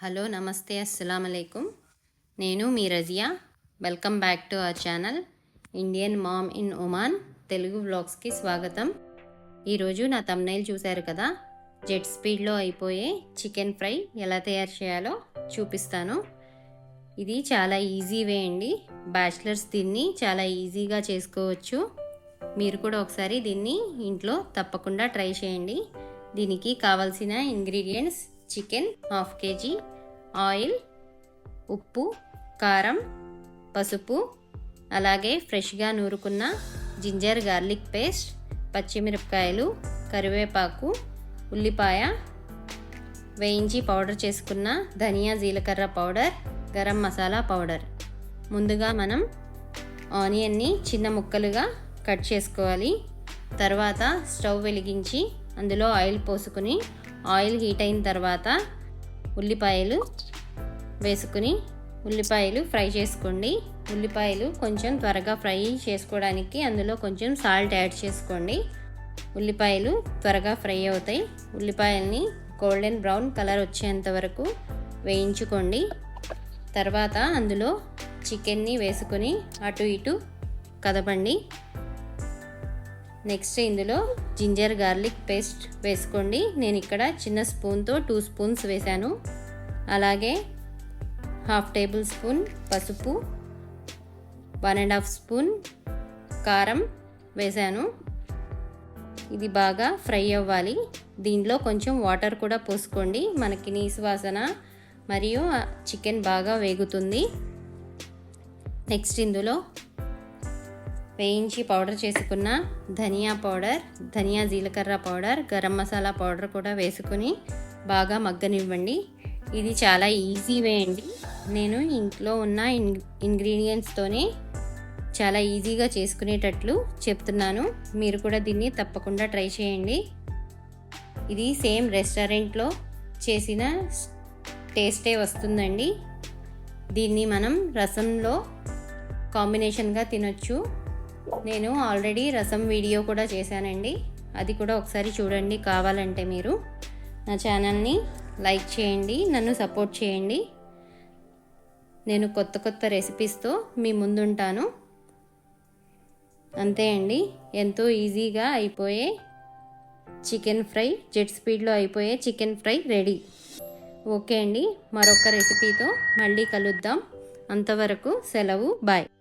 Hello నమస్తే అస్సలం అలైకుం. నేను మీ Razia. Welcome back to our channel Indian mom in Oman Telugu వ్లాగ్స్కి స్వాగతం. ఈరోజు నా థంబ్నెయిల్ చూశారు కదా, జెట్ స్పీడ్లో అయిపోయే చికెన్ ఫ్రై ఎలా తయారు చేయాలో చూపిస్తాను. ఇది చాలా ఈజీ వే అండి. బ్యాచిలర్స్ దీన్ని చాలా ఈజీగా చేసుకోవచ్చు. మీరు కూడా ఒకసారి దీన్ని ఇంట్లో తప్పకుండా ట్రై చేయండి. దీనికి కావాల్సిన ingredients: chicken half KG, oil, ఉప్పు, కారం, పసుపు, అలాగే ఫ్రెష్గా నూరుకున్న జింజర్ గార్లిక్ పేస్ట్, పచ్చిమిరపకాయలు, కరివేపాకు, ఉల్లిపాయ, వేయించి పౌడర్ చేసుకున్న ధనియా జీలకర్ర పౌడర్, గరం మసాలా పౌడర్. ముందుగా మనం ఆనియన్ని చిన్న ముక్కలుగా కట్ చేసుకోవాలి. తర్వాత స్టవ్ వెలిగించి అందులో ఆయిల్ పోసుకుని ఆయిల్ హీట్ అయిన తర్వాత ఉల్లిపాయలు వేసుకుని ఉల్లిపాయలు ఫ్రై చేసుకోండి. ఉల్లిపాయలు కొంచెం త్వరగా ఫ్రై చేసుకోవడానికి అందులో కొంచెం సాల్ట్ యాడ్ చేసుకోండి. ఉల్లిపాయలు త్వరగా ఫ్రై అవుతాయి. ఉల్లిపాయల్ని గోల్డెన్ బ్రౌన్ కలర్ వచ్చేంత వరకు వేయించుకోండి. తర్వాత అందులో చికెన్ని వేసుకొని అటు ఇటు కదపండి. నెక్స్ట్ ఇందులో జింజర్ గార్లిక్ పేస్ట్ వేసుకోండి. నేను ఇక్కడ చిన్న స్పూన్తో 2 స్పూన్స్ వేశాను. అలాగే హాఫ్ టేబుల్ స్పూన్ పసుపు, 1.5 స్పూన్ కారం వేశాను. ఇది బాగా ఫ్రై అవ్వాలి. దీనిలో కొంచెం వాటర్ కూడా పోసుకోండి. మనకి నీసు వాసన మరియు చికెన్ బాగా వేగుతుంది. నెక్స్ట్ ఇందులో వేయించి పౌడర్ చేసుకున్న ధనియా పౌడర్, ధనియా జీలకర్ర పౌడర్, గరం మసాలా పౌడర్ కూడా వేసుకుని బాగా మగ్గనివ్వండి. ఇది చాలా ఈజీ వే అండి. నేను ఇంట్లో ఉన్న ఇంగ్రీడియంట్స్తోనే చాలా ఈజీగా చేసుకునేటట్లు చెప్తున్నాను. మీరు కూడా దీన్ని తప్పకుండా ట్రై చేయండి. ఇది సేమ్ రెస్టారెంట్లో చేసిన టేస్టే వస్తుందండి. దీన్ని మనం రసంలో కాంబినేషన్గా తినొచ్చు. నేను ఆల్రెడీ రసం వీడియో కూడా చేశానండి. అది కూడా ఒకసారి చూడండి కావాలంటే. మీరు నా ఛానల్ని లైక్ చేయండి, నన్ను సపోర్ట్ చేయండి. నేను కొత్త రెసిపీస్తో మీ ముందుంటాను. అంతే అండి, ఎంతో ఈజీగా అయిపోయే చికెన్ ఫ్రై, జెట్ స్పీడ్లో అయిపోయే చికెన్ ఫ్రై రెడీ. ఓకే అండి, మరొక రెసిపీతో మళ్ళీ కలుద్దాం. అంతవరకు సెలవు, బాయ్.